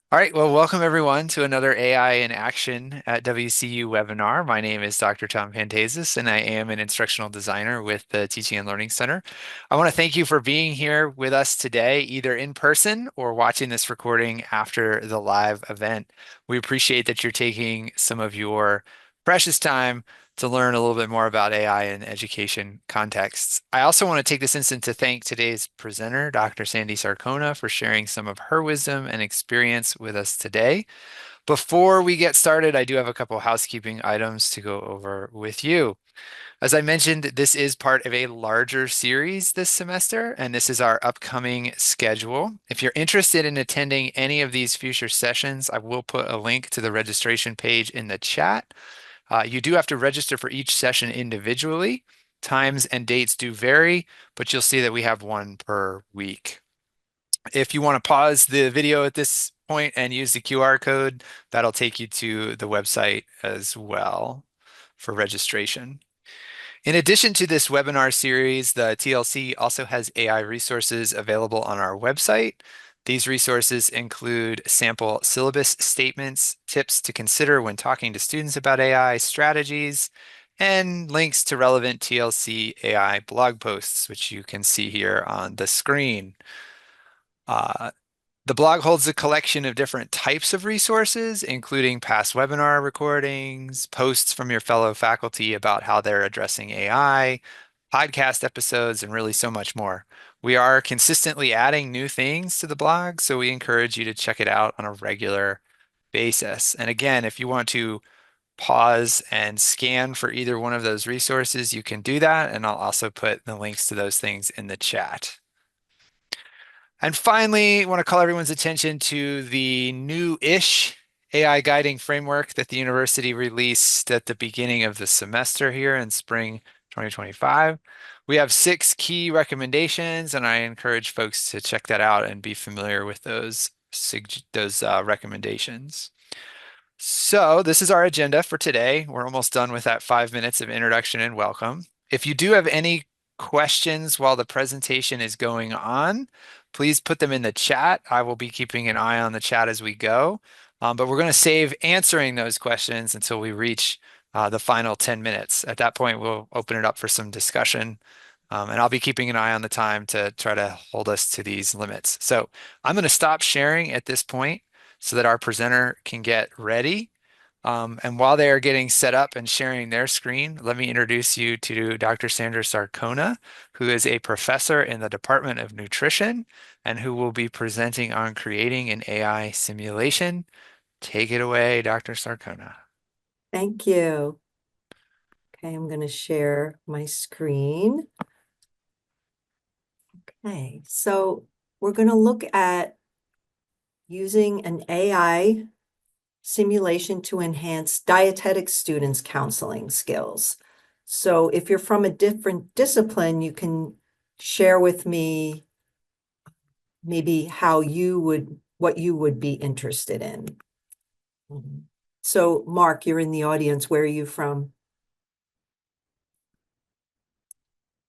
All right, well, welcome everyone to another AI in Action at WCU webinar. My name is Dr. Tom Pantasis, and I am an instructional designer with the Teaching and Learning Center. I want to thank you for being here with us today, either in person or watching this recording after the live event. We appreciate that you're taking some of your precious time to learn a little bit more about AI in education contexts. I also want to take this instant to thank today's presenter, Dr. Sandy Sarcona, for sharing some of her wisdom and experience with us today. Before we get started, I do have a couple housekeeping items to go over with you. As I mentioned, this is part of a larger series this semester, and this is our upcoming schedule. If you're interested in attending any of these future sessions, I will put a link to the registration page in the chat. You do have to register for each session individually. Times and dates do vary, but you'll see that we have one per week. If you want to pause the video at this point and use the QR code, that'll take you to the website as well for registration. In addition to this webinar series, the TLC also has AI resources available on our website. These resources include sample syllabus statements, tips to consider when talking to students about AI strategies, and links to relevant TLC AI blog posts, which you can see here on the screen. Uh, the blog holds a collection of different types of resources, including past webinar recordings, posts from your fellow faculty about how they're addressing AI, podcast episodes, and really so much more. We are consistently adding new things to the blog, so we encourage you to check it out on a regular basis. And again, if you want to pause and scan for either one of those resources, you can do that, and I'll also put the links to those things in the chat. And finally, I want to call everyone's attention to the new-ish AI guiding framework that the university released at the beginning of the semester here in spring 2025. We have 6 key recommendations, and I encourage folks to check that out and be familiar with those recommendations. So this is our agenda for today. We're almost done with that 5 minutes of introduction and welcome. If you do have any questions while the presentation is going on, please put them in the chat. I will be keeping an eye on the chat as we go. But we're going to save answering those questions until we reach the final 10 minutes. At that point, we'll open it up for some discussion. And I'll be keeping an eye on the time to try to hold us to these limits. So I'm going to stop sharing at this point so that our presenter can get ready. And while they are getting set up and sharing their screen, let me introduce you to Dr. Sandra Sarcona, who is a professor in the Department of Nutrition and who will be presenting on creating an AI simulation. Take it away, Dr. Sarcona. Thank you. Okay, I'm going to share my screen. Okay, so we're going to look at using an AI simulation to enhance dietetic students' counseling skills. So if you're from a different discipline, you can share with me maybe what you would be interested in. So Mark, you're in the audience. Where are you from?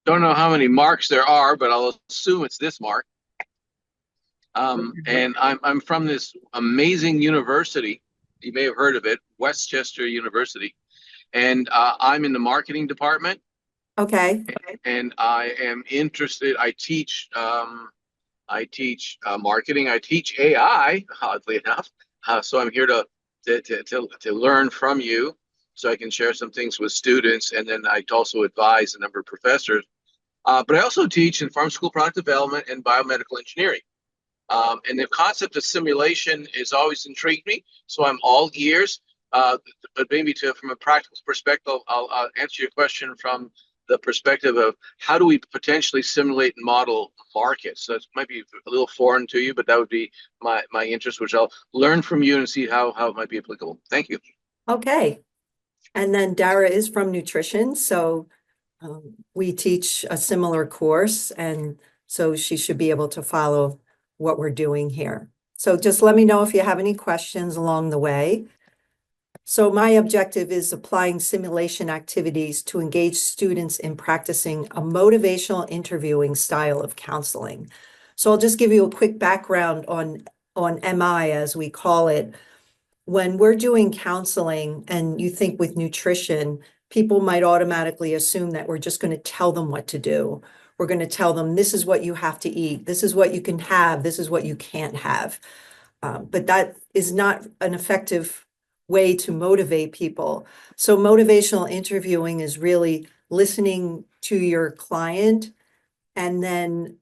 Don't know how many Marks there are, but I'll assume it's this Mark. And I'm from this amazing university. You may have heard of it, Westchester University. And I'm in the marketing department. Okay. And I am interested. I teach marketing. I teach AI, oddly enough. So I'm here to learn from you, so I can share some things with students. And then I also advise a number of professors. But I also teach in pharmaceutical product development and biomedical engineering. And the concept of simulation has always intrigued me, so I'm all ears. But maybe from a practical perspective, I'll answer your question from the perspective of how do we potentially simulate and model markets. So it might be a little foreign to you, but that would be my interest, which I'll learn from you and see how it might be applicable. Thank you. Okay. And then Dara is from nutrition, so we teach a similar course, and so she should be able to follow what we're doing here. So just let me know if you have any questions along the way. So my objective is applying simulation activities to engage students in practicing a motivational interviewing style of counseling. So I'll just give you a quick background on on MI, as we call it, when we're doing counseling and you think with nutrition, people might automatically assume that we're just going to tell them what to do. We're going to tell them, this is what you have to eat. This is what you can have. This is what you can't have. But that is not an effective way to motivate people. So motivational interviewing is really listening to your client and then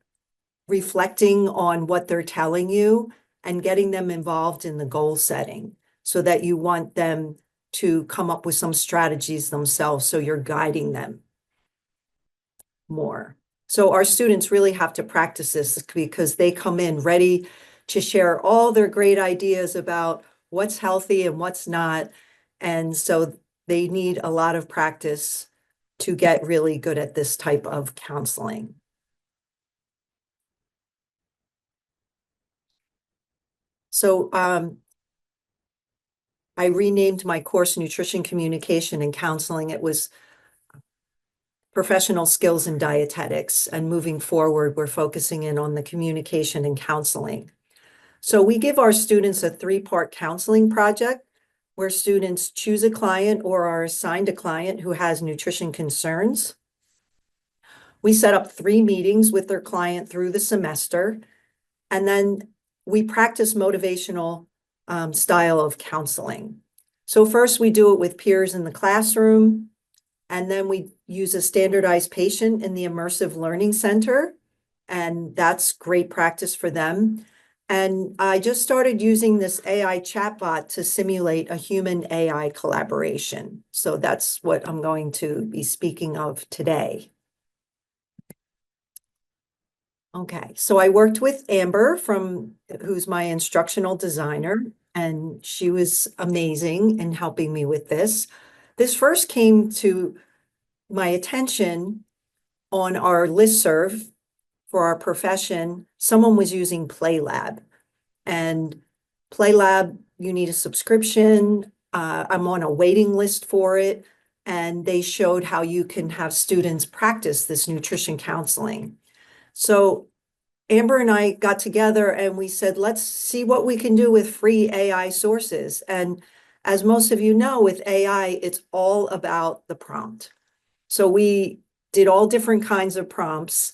reflecting on what they're telling you and getting them involved in the goal setting so that you want them to come up with some strategies themselves. So you're guiding them more. So our students really have to practice this because they come in ready to share all their great ideas about what's healthy and what's not. And so they need a lot of practice to get really good at this type of counseling. So I renamed my course Nutrition Communication and Counseling. It was Professional Skills in Dietetics. And moving forward, we're focusing in on the communication and counseling. So we give our students a 3-part counseling project where students choose a client or are assigned a client who has nutrition concerns. We set up 3 meetings with their client through the semester, and then we practice motivational style of counseling. So first we do it with peers in the classroom, and then we use a standardized patient in the immersive learning center, and that's great practice for them. And I just started using this AI chatbot to simulate a human AI collaboration. So that's what I'm going to be speaking of today. Okay, so I worked with Amber who's my instructional designer, and she was amazing in helping me with this. This first came to my attention on our listserv for our profession. Someone was using PlayLab, and PlayLab, you need a subscription. I'm on a waiting list for it, and they showed how you can have students practice this nutrition counseling. So Amber and I got together and we said, let's see what we can do with free AI sources. And as most of you know, with AI, it's all about the prompt. So we did all different kinds of prompts.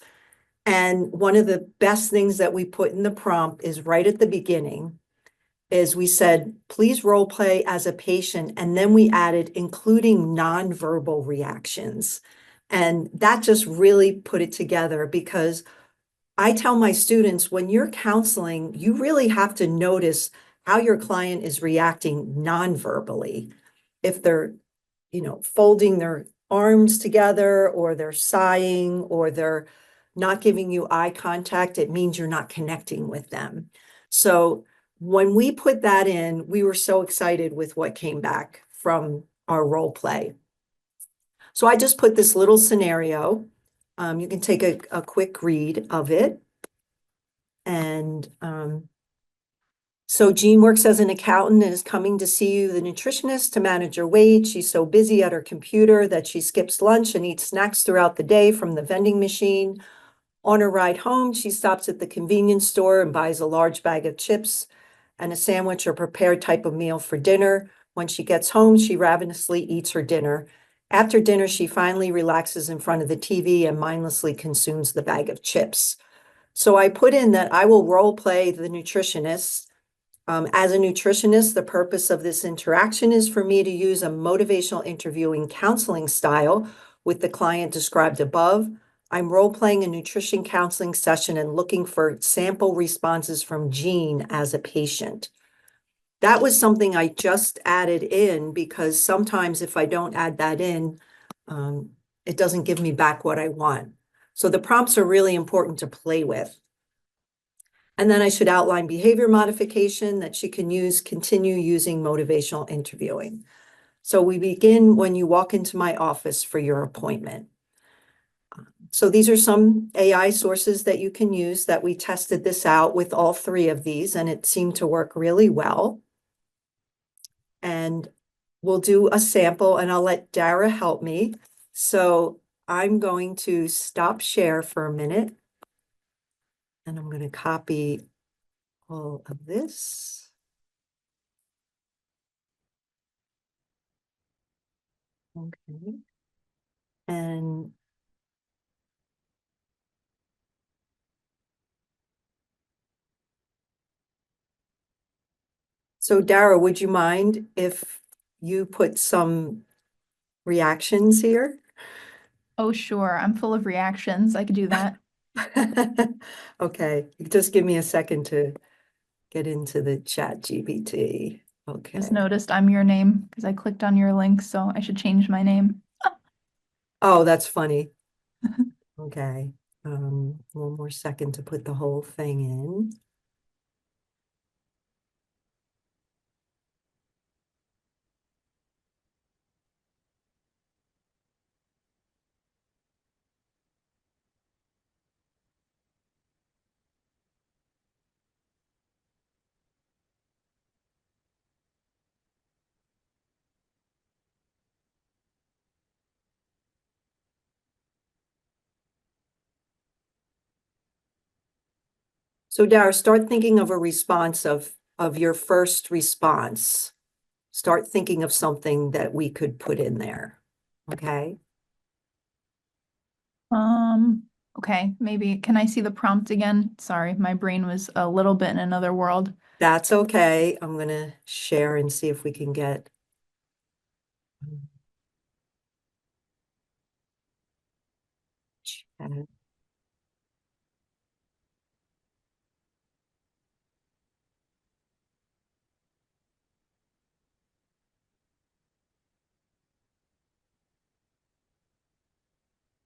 And one of the best things that we put in the prompt is right at the beginning is we said, please role play as a patient. And then we added including nonverbal reactions. And that just really put it together because I tell my students, when you're counseling, you really have to notice how your client is reacting non-verbally. If they're, folding their arms together, or they're sighing, or they're not giving you eye contact, it means you're not connecting with them. So when we put that in, we were so excited with what came back from our role play. So I just put this little scenario. You can take a quick read of it. And so Jean works as an accountant and is coming to see you, the nutritionist, to manage her weight. She's so busy at her computer that she skips lunch and eats snacks throughout the day from the vending machine. On her ride home, she stops at the convenience store and buys a large bag of chips and a sandwich or prepared type of meal for dinner. When she gets home, she ravenously eats her dinner. After dinner, she finally relaxes in front of the TV and mindlessly consumes the bag of chips. So I put in that I will role play the nutritionist. As a nutritionist, the purpose of this interaction is for me to use a motivational interviewing counseling style with the client described above. I'm role-playing a nutrition counseling session and looking for sample responses from Jean as a patient. That was something I just added in because sometimes if I don't add that in, it doesn't give me back what I want. So the prompts are really important to play with. And then I should outline behavior modification that she can continue using motivational interviewing. So we begin when you walk into my office for your appointment. So these are some AI sources that you can use that we tested this out with all 3 of these, and it seemed to work really well. And we'll do a sample, and I'll let Dara help me. So I'm going to stop share for a minute, and I'm going to copy all of this. Okay. And so Dara, would you mind if you put some reactions here? Oh, sure. I'm full of reactions. I could do that. Okay, just give me a second to get into the chat GPT. Just Okay. noticed I'm your name because I clicked on your link, so I should change my name. Oh, that's funny. Okay. One more second to put the whole thing in. So Dara, start thinking of a response of your first response. Start thinking of something that we could put in there. Okay. Okay, maybe can I see the prompt again? Sorry, my brain was a little bit in another world. That's okay. I'm gonna share and see if we can get chat.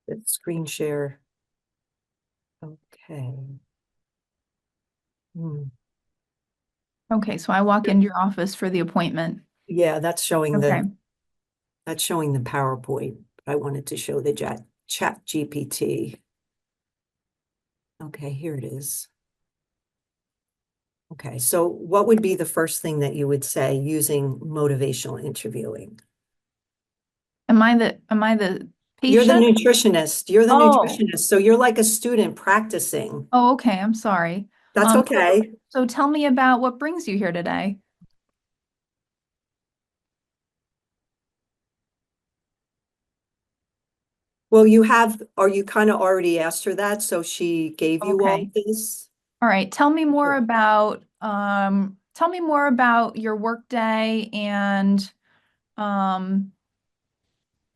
The screen share. Okay. Hmm. Okay, so I walk into your office for the appointment. Yeah, that's showing Okay. the PowerPoint. I wanted to show the chat GPT. Okay, here it is. Okay, so what would be the first thing that you would say using motivational interviewing? Am I the You're the patient? nutritionist. You're the Oh, nutritionist. So you're like a student practicing. oh, okay. I'm sorry. That's Um, so, okay. so tell me about what brings you here today. Well, or you kind of already asked her that, so she gave you all Okay. this? All right. Sure. Tell me more about your workday um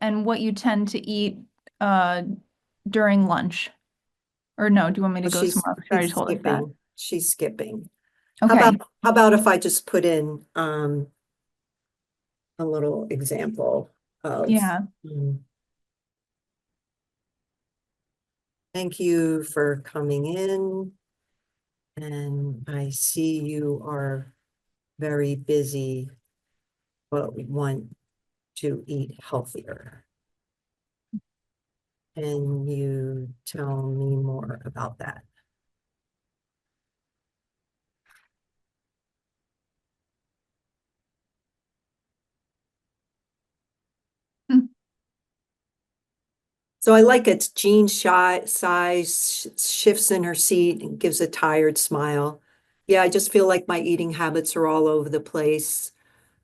and what you tend to eat uh during lunch. Or no, do you want me to Well, go somewhere else? You already she's told us that. skipping. She's skipping. How about Okay. how about if I just put in a little example of Yeah. um, thank you for coming in, and I see you are very busy, but want to eat healthier. Can you tell me more about that? Hmm. So I like it. Jean's size shifts in her seat and gives a tired smile. Yeah, I just feel like my eating habits are all over the place.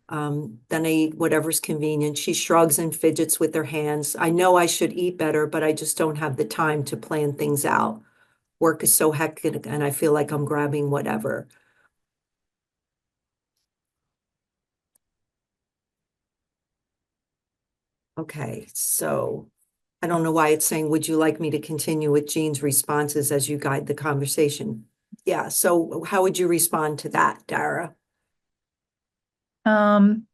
Then I eat whatever's convenient. She shrugs and fidgets with her hands. I know I should eat better, but I just don't have the time to plan things out. Work is so hectic and I feel like I'm grabbing whatever. Okay, so I don't know why it's saying, would you like me to continue with Jean's responses as you guide the conversation? Yeah, so how would you respond to that, Dara? Um,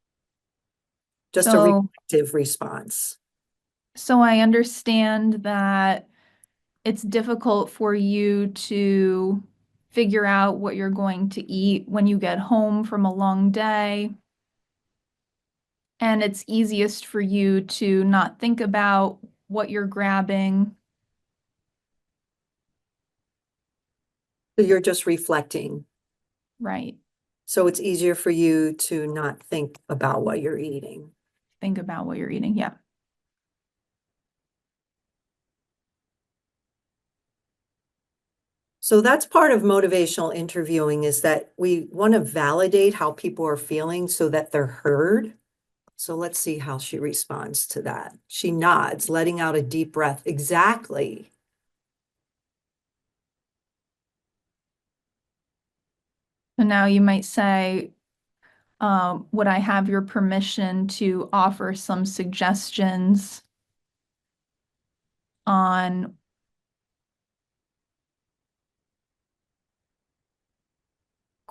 Just a so reflective response. so I understand that it's difficult for you to figure out what you're going to eat when you get home from a long day. And it's easiest for you to not think about what you're grabbing. So you're just reflecting. Right. So it's easier for you to not think about what you're eating. Think about what you're eating. Yeah. So that's part of motivational interviewing, is that we want to validate how people are feeling so that they're heard. So let's see how she responds to that. She nods, letting out a deep breath. Exactly. So now you might say, would I have your permission to offer some suggestions on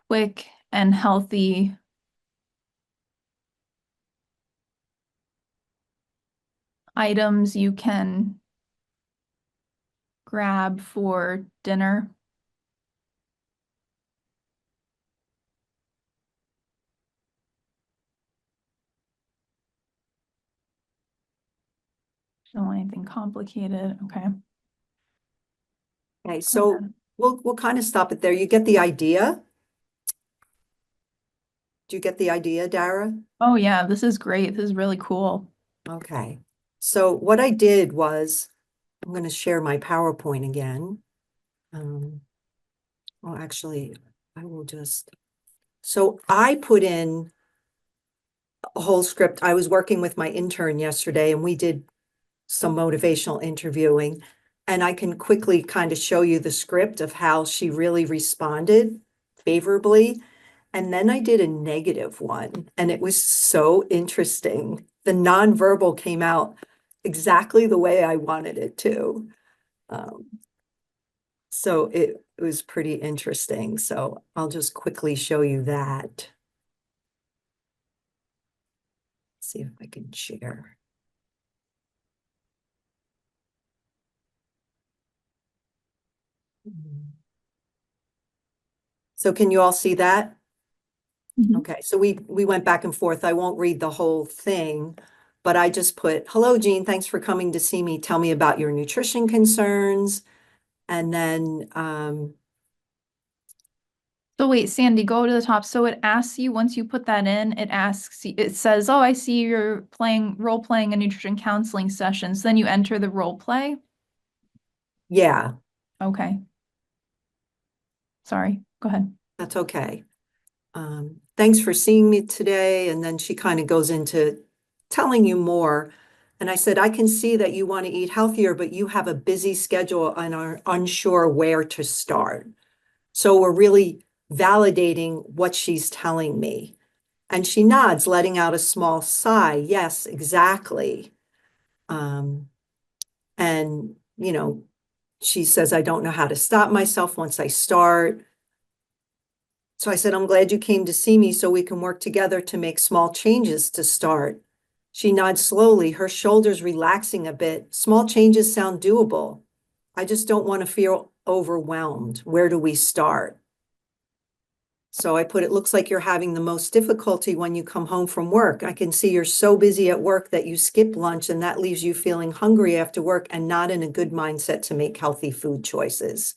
quick and healthy items you can grab for dinner? Don't want anything complicated. Okay. Okay, so we'll kind of stop it there. You get the idea? Do you get the idea, Dara? Oh yeah, this is great. This is really cool. Okay. So what I did was, I'm going to share my PowerPoint again. Well, actually, I will just, so I put in a whole script. I was working with my intern yesterday and we did some motivational interviewing. And I can quickly kind of show you the script of how she really responded favorably. And then I did a negative one, and it was so interesting. The nonverbal came out exactly the way I wanted it to. Um, so it was pretty interesting. So I'll just quickly show you that. See if I can share. So can you all see that? Mhm. Okay, so we went back and forth. I won't read the whole thing, but I just put, "Hello, Jean, thanks for coming to see me. Tell me about your nutrition concerns." And then So wait, Sandy, go to the top. So it asks you, once you put that in, it says, oh, I see you're role playing a nutrition counseling session. So then you enter the role play. yeah, Okay. Sorry, go ahead. that's okay. Thanks for seeing me today. And then she kind of goes into telling you more. And I said, I can see that you want to eat healthier, but you have a busy schedule and are unsure where to start. So we're really validating what she's telling me. And she nods, letting out a small sigh. Yes, exactly. And, she says, I don't know how to stop myself once I start. So I said, I'm glad you came to see me so we can work together to make small changes to start. She nods slowly, her shoulders relaxing a bit. Small changes sound doable. I just don't want to feel overwhelmed. Where do we start? So I put, it looks like you're having the most difficulty when you come home from work. I can see you're so busy at work that you skip lunch, and that leaves you feeling hungry after work and not in a good mindset to make healthy food choices.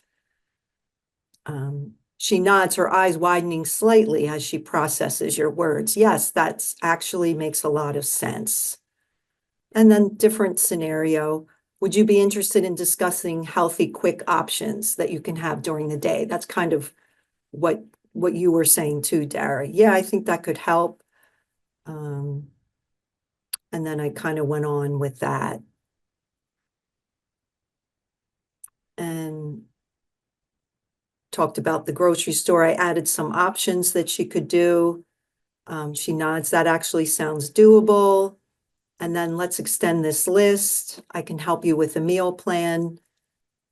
She nods, her eyes widening slightly as she processes your words. Yes, that actually makes a lot of sense. And then different scenario. Would you be interested in discussing healthy, quick options that you can have during the day? That's kind of what you were saying too, Dara. Yeah, I think that could help. And then I kind of went on with that. And talked about the grocery store. I added some options that she could do. She nods, that actually sounds doable. And then let's extend this list. I can help you with a meal plan.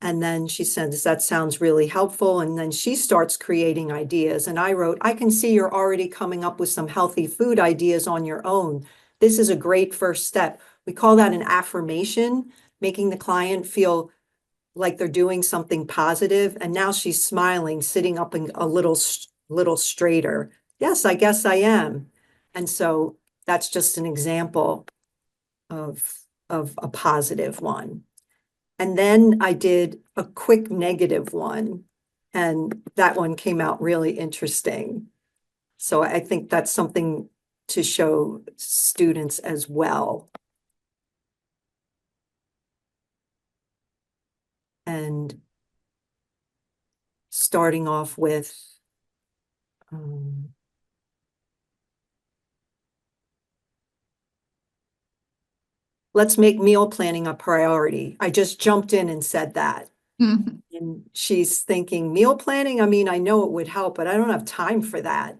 And then she says, that sounds really helpful. And then she starts creating ideas. And I wrote, I can see you're already coming up with some healthy food ideas on your own. This is a great first step. We call that an affirmation, making the client feel like they're doing something positive. And now she's smiling, sitting up a little straighter. Yes, I guess I am. And so that's just an example of a positive one. And then I did a quick negative one, and that one came out really interesting. So I think that's something to show students as well. And starting off with let's make meal planning a priority. I just jumped in and said that. Mhm. And she's thinking, meal planning? I mean, I know it would help, but I don't have time for that.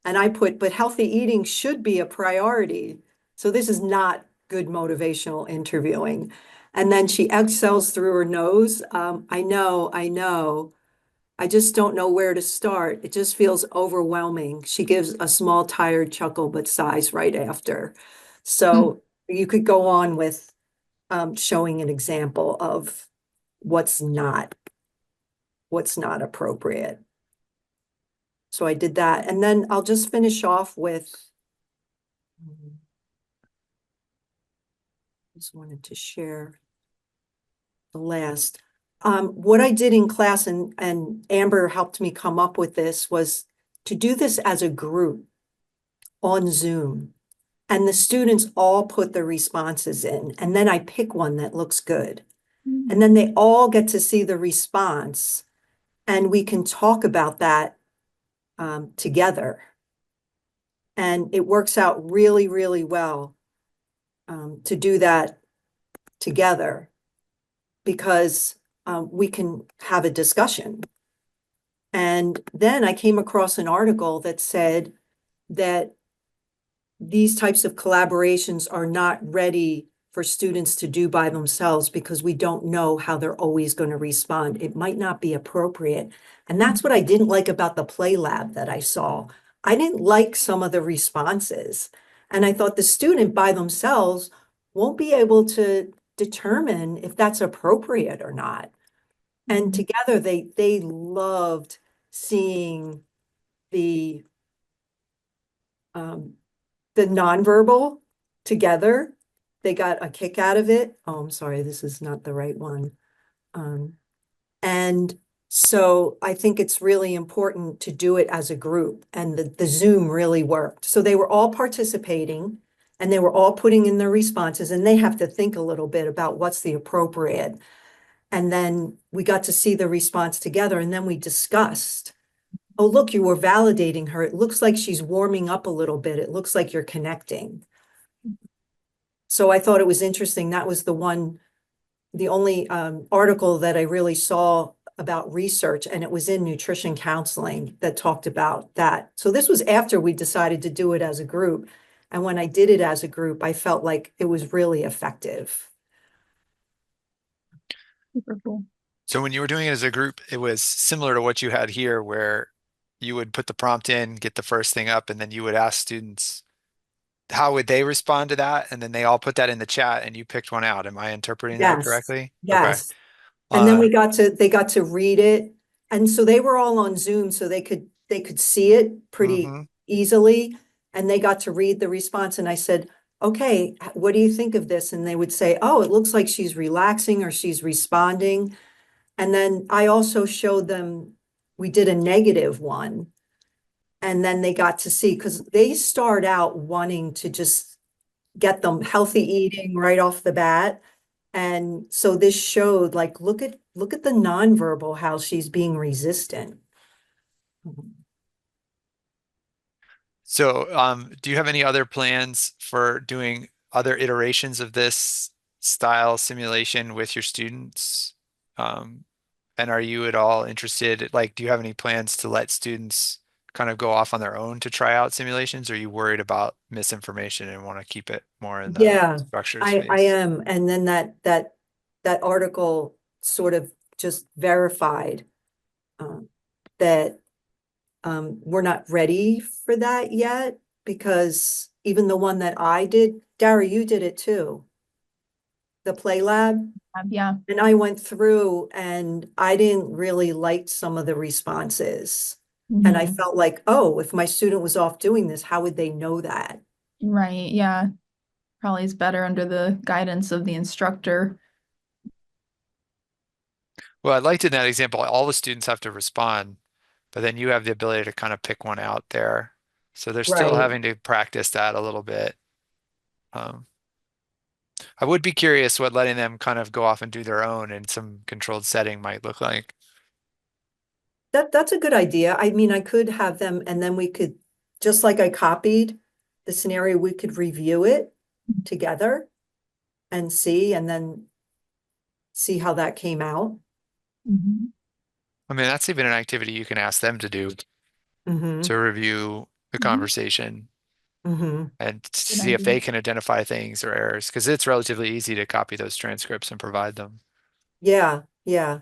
And I put, but healthy eating should be a priority. So this is not good motivational interviewing. And then she exhales through her nose. I know, I know. I just don't know where to start. It just feels overwhelming. She gives a small, tired chuckle, but sighs right after. So you could go on with showing an example of what's not appropriate. So I did that. And then I'll just finish off with, just wanted to share the last. What I did in class, and Amber helped me come up with this, was to do this as a group on Zoom. And the students all put their responses in. And then I pick one that looks good. And then they all get to see the response. And we can talk about that together. And it works out really, really well to do that together because we can have a discussion. And then I came across an article that said that these types of collaborations are not ready for students to do by themselves because we don't know how they're always going to respond. It might not be appropriate. And that's what I didn't like about the play lab that I saw. I didn't like some of the responses. And I thought the student by themselves won't be able to determine if that's appropriate or not. And together they loved seeing the um, the nonverbal together. They got a kick out of it. Oh, I'm sorry, this is not the right one. And so I think it's really important to do it as a group, and the Zoom really worked. So they were all participating and they were all putting in their responses, and they have to think a little bit about what's the appropriate. And then we got to see the response together, and then we discussed, oh, look, you were validating her. It looks like she's warming up a little bit. It looks like you're connecting. So I thought it was interesting. That was the only article that I really saw about research, and it was in nutrition counseling that talked about that. So this was after we decided to do it as a group. And when I did it as a group, I felt like it was really effective. Super cool. So when you were doing it as a group, it was similar to what you had here, where you would put the prompt in, get the first thing up, and then you would ask students how would they respond to that, and then they all put that in the chat, and you picked one out. Am I interpreting that Yes, correctly? Okay. yes. And then Uh, they got to read it. And so they were all on Zoom, so they could see it pretty mhm. easily. And they got to read the response. And I said, okay, what do you think of this? And they would say, oh, it looks like she's relaxing or she's responding. And then I also showed them, we did a negative one. And then they got to see, because they start out wanting to just get them healthy eating right off the bat. And so this showed, like, look at the nonverbal, how she's being resistant. So, do you have any other plans for doing other iterations of this style simulation with your students? Um, and are you at all interested, like, do you have any plans to let students kind of go off on their own to try out simulations? Or are you worried about misinformation and want to keep it more in the Yeah, structured I space? am. And then that article sort of just verified um, that we're not ready for that yet, because even the one that I did, Dara, you did it too, the Play Lab. Yeah. And I went through and I didn't really like some of the responses. And I Mhm. felt like, oh, if my student was off doing this, how would they know that? Right. Yeah. Probably is better under the guidance of the instructor. Well, I liked in that example, all the students have to respond, but then you have the ability to kind of pick one out there. So they're still Right. having to practice that a little bit. Um, I would be curious what letting them kind of go off and do their own in some controlled setting might look like. that's a good idea. I mean, I could have them and then we could, just like I copied the scenario, we could review it together and see, and then see how that came out. Mhm. I mean, that's even an activity you can ask them to do Mm-hmm. to review the Mhm. conversation Mm-hmm. and Good see if idea. they can identify things or errors because it's relatively easy to copy those transcripts and provide them. Yeah, yeah.